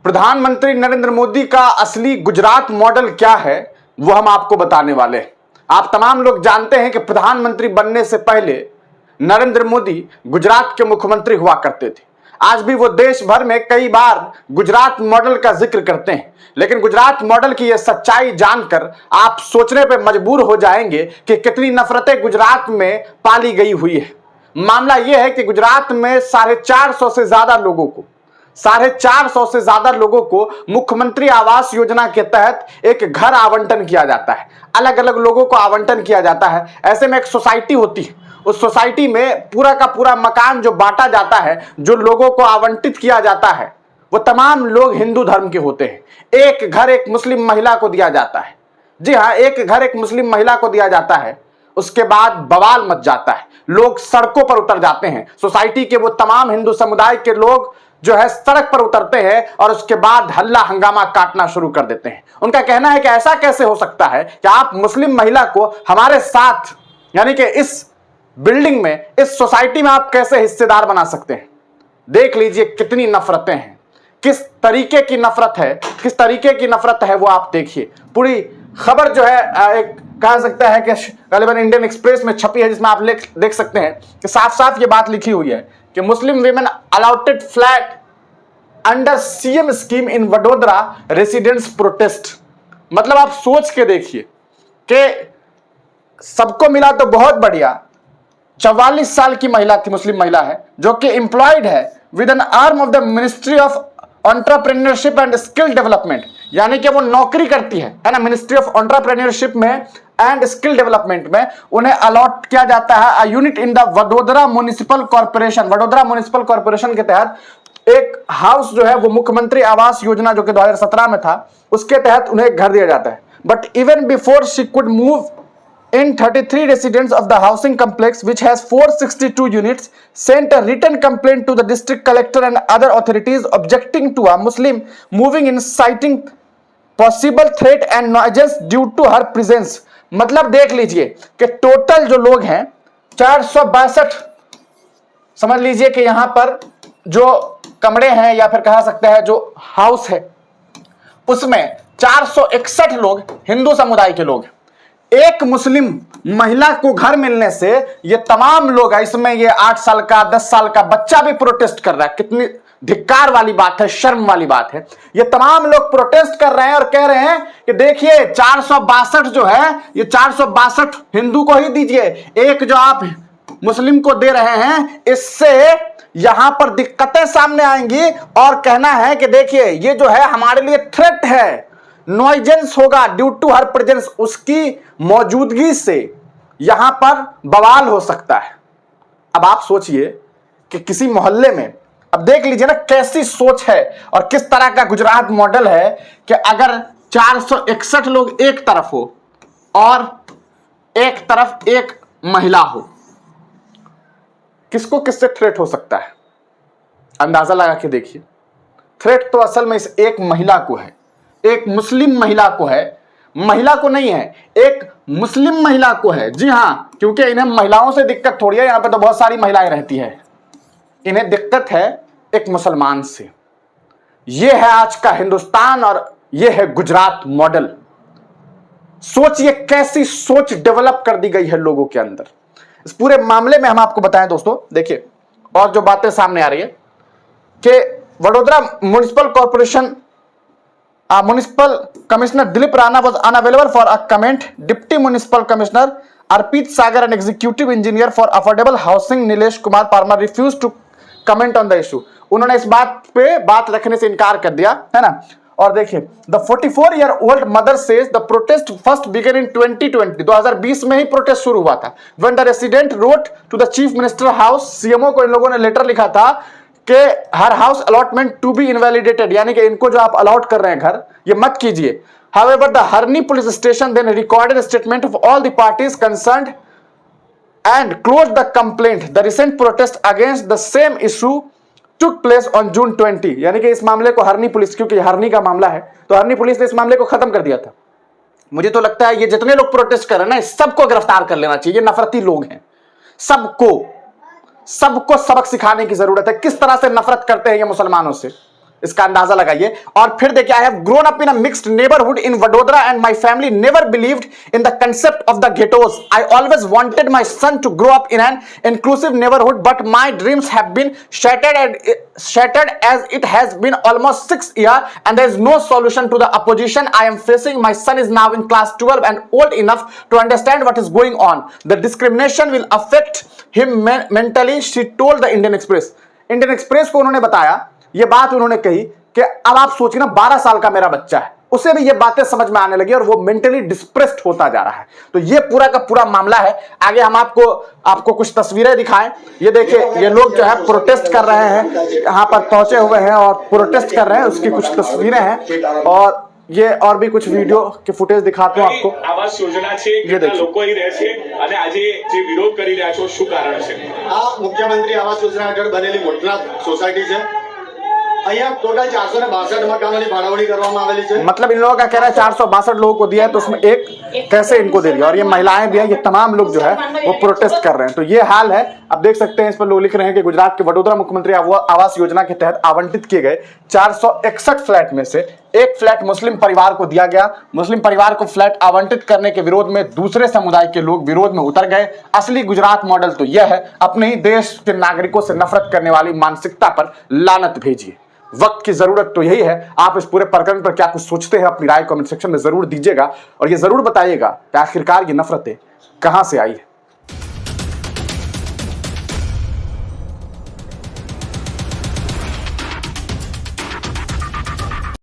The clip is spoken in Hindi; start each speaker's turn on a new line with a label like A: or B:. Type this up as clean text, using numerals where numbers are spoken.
A: प्रधानमंत्री नरेंद्र मोदी का असली गुजरात मॉडल क्या है वो हम आपको बताने वाले हैं। आप तमाम लोग जानते हैं कि प्रधानमंत्री बनने से पहले नरेंद्र मोदी गुजरात के मुख्यमंत्री हुआ करते थे। आज भी वो देश भर में कई बार गुजरात मॉडल का जिक्र करते हैं, लेकिन गुजरात मॉडल की यह सच्चाई जानकर आप सोचने पर मजबूर हो जाएंगे कि कितनी नफरतें गुजरात में पाली गई हुई है। मामला यह है कि गुजरात में 450 से ज्यादा लोगों को 450 से ज्यादा लोगों को मुख्यमंत्री आवास योजना के तहत एक घर आवंटन किया जाता है। अलग अलग लोगों को आवंटन किया जाता है। ऐसे में एक सोसाइटी होती है, उस सोसाइटी में पूरा का पूरा मकान जो बांटा जाता है, जो लोगों को आवंटित किया जाता है, वो तमाम लोग हिंदू धर्म के होते हैं। एक घर एक मुस्लिम महिला को दिया जाता है। जी हाँ, एक घर एक मुस्लिम महिला को दिया जाता है। उसके बाद बवाल मच जाता है, लोग सड़कों पर उतर जाते हैं। सोसाइटी के वो तमाम हिंदू समुदाय के लोग जो है सड़क पर उतरते हैं और उसके बाद हल्ला हंगामा काटना शुरू कर देते हैं। उनका कहना है कि ऐसा कैसे हो सकता है कि आप मुस्लिम महिला को हमारे साथ, यानी कि इस बिल्डिंग में, इस सोसाइटी में आप कैसे हिस्सेदार बना सकते हैं। देख लीजिए कितनी नफरतें हैं, किस तरीके की नफरत है, किस तरीके की नफरत है वो आप देखिए। पूरी खबर जो है एक कह सकता है कि गलीबन इंडियन एक्सप्रेस में छपी है, जिसमें आप देख सकते हैं कि साफ साफ ये बात लिखी हुई है कि मुस्लिम women allotted flat under CM scheme in Vadodara residents protest. मतलब आप सोच के देखिए कि सबको मिला तो बहुत बढ़िया। 44 साल की महिला थी, मुस्लिम महिला है, जो कि एम्प्लॉयड है with N arm of the ministry of entrepreneurship and skill development, यानी कि वो नौकरी करती है ना, मिनिस्ट्री ऑफ एंटरप्रेन्योरशिप में एंड स्किल डेवलपमेंट में उन्हें अलॉट किया जाता है unit in the Vadodara municipal corporation. Vadodara municipal corporation के तहत एक हाउस जो है वो मुख्यमंत्री आवास योजना जो कि 2017 में था, उसके तहत उन्हें एक घर दिया जाता है। But even before she could move in 33 residents of the housing complex, which has 462 units, sent a written complaint to the district collector and other authorities objecting to a Muslim moving in, citing possible threat and nuisance due to her presence। मतलब देख लीजिए कि टोटल जो लोग हैं 462, समझ लीजिए कि यहां पर जो कमरे हैं या फिर कहा सकता है जो हाउस है, उसमें 461 लोग हिंदू समुदाय के लोग हैं। एक मुस्लिम महिला को घर मिलने से ये तमाम लोग, इसमें ये 8 साल का 10 साल का बच्चा भी प्रोटेस्ट कर रहा है। कितनी धिक्कार वाली बात है, शर्म वाली बात है। ये तमाम लोग प्रोटेस्ट कर रहे हैं और कह रहे हैं कि देखिए 462 जो है, ये 462 हिंदू को ही दीजिए, एक जो आप मुस्लिम को दे रहे हैं, इससे यहां पर दिक्कतें सामने आएंगी। और कहना है कि देखिए ये जो है हमारे लिए थ्रेट है, नॉइजेंस होगा ड्यू टू हर प्रेजेंस, उसकी मौजूदगी से यहां पर बवाल हो सकता है। अब आप सोचिए कि किसी मोहल्ले में, अब देख लीजिए ना कैसी सोच है और किस तरह का गुजरात मॉडल है कि अगर 461 लोग एक तरफ हो और एक तरफ एक महिला हो, किसको किससे थ्रेट हो सकता है, अंदाजा लगा के देखिए। थ्रेट तो असल में इस एक महिला को है, एक मुस्लिम महिला को है, महिला को नहीं है, एक मुस्लिम महिला को है। जी हां, क्योंकि इन्हें महिलाओं से दिक्कत थोड़ी है, यहां पे तो बहुत सारी महिलाएं रहती है, इन्हें दिक्कत है एक मुसलमान से। यह है आज का हिंदुस्तान और यह है गुजरात मॉडल। सोचिए कैसी सोच डेवलप कर दी गई है लोगों के अंदर। इस पूरे मामले में हम आपको बताएं दोस्तों, देखिए और जो बातें सामने आ रही है कि Vadodara municipal corporation Municipal Commissioner Dilip Rana was unavailable for a comment. Deputy Municipal Commissioner Arpit Sagar and Executive Engineer for Affordable Housing Nilesh Kumar Parmar refused to comment on the issue। उन्होंने इस बात पे बात रखने से इनकार कर दिया, है ना। और देखिए the 44-year-old mother says the protest first began in 2020। 2020 में ही प्रोटेस्ट शुरू हुआ था। When the resident wrote to the Chief Minister House, CMO को इन लोगों ने लेटर लिखा था कि हर house allotment to be invalidated, यानी कि इनको जो आप अलॉट कर रहे हैं घर, ये मत कीजिए। However, the Harni police station then recorded a statement of all the parties concerned and closed the complaint। The recent protest against the same issue took place on June 20। यानी कि इस मामले को हरनी पुलिस, क्योंकि हरनी का मामला है तो हरनी पुलिस ने इस मामले को खत्म कर दिया था। मुझे तो लगता है ये जितने लोग प्रोटेस्ट कर रहे हैं ना, सबको गिरफ्तार कर लेना चाहिए। नफरती लोग हैं, सबको सबक सिखाने की जरूरत है। किस तरह से नफरत करते हैं ये मुसलमानों से, इसका अंदाजा लगाइए। और फिर देखिए, I have grown up in a mixed neighbourhood in Vadodara and my family never believed in the concept of the ghettos. I always wanted my son to grow up in an inclusive neighborhood, but my dreams have been shattered as it has been almost 6 years and there is no solution to the opposition I am facing. My son is now in class 12 and old enough to understand what is going on. The discrimination will affect him mentally, she told the Indian Express. Indian Express को उन्होंने बताया, ये बात उन्होंने कही कि अब आप सोचिए ना, 12 साल का मेरा बच्चा है, उसे भी ये बातें समझ में आने लगी और वो मेंटली डिस्प्रेस्ड होता जा रहा है। तो ये पूरा का पूरा मामला है। आगे हम आपको कुछ तस्वीरें दिखाएं। ये देखिए, ये लोग जो है प्रोटेस्ट कर रहे हैं, यहाँ पर पहुंचे हुए हैं और प्रोटेस्ट कर रहे हैं, उसकी कुछ तस्वीरें हैं और ये और भी कुछ वीडियो के फुटेज दिखाता हूं आपको।
B: आवास योजना छे કેટલા લોકો અહીં રહે છે અને આજે જે વિરોધ કરી રહ્યા છો શું કારણ છે?
C: આ મુખ્યમંત્રી આવાસ યોજના હેઠળ બનેલી મોટનાથ સોસાયટી છે। અહીંયા ટોટલ 462 મકાનોની ફાળવણી કરવામાં આવેલી છે।
A: मतलब इन लोगों का कहना है 462 लोगों को दिया है, तो उसमें एक कैसे इनको दे दिया? और ये महिलाएं भी हैं, ये तमाम लोग जो है वो प्रोटेस्ट कर रहे हैं। तो ये हाल है। अब देख सकते हैं, इस पर लोग लिख रहे हैं कि गुजरात के वडोदरा मुख्यमंत्री आवास योजना के तहत आवंटित किए गए 461 फ्लैट में से एक फ्लैट मुस्लिम परिवार को दिया गया। मुस्लिम परिवार को फ्लैट आवंटित करने के विरोध में दूसरे समुदाय के लोग विरोध में उतर गए। असली गुजरात मॉडल तो यह है, अपने ही देश के नागरिकों से नफरत करने वाली मानसिकता पर लानत भेजिए। वक्त की जरूरत तो यही है। आप इस पूरे प्रकरण पर क्या कुछ सोचते हैं? अपनी राय कमेंट सेक्शन में जरूर दीजिएगा और ये जरूर बताइएगा कि आखिरकार ये नफरतें कहां से आई है।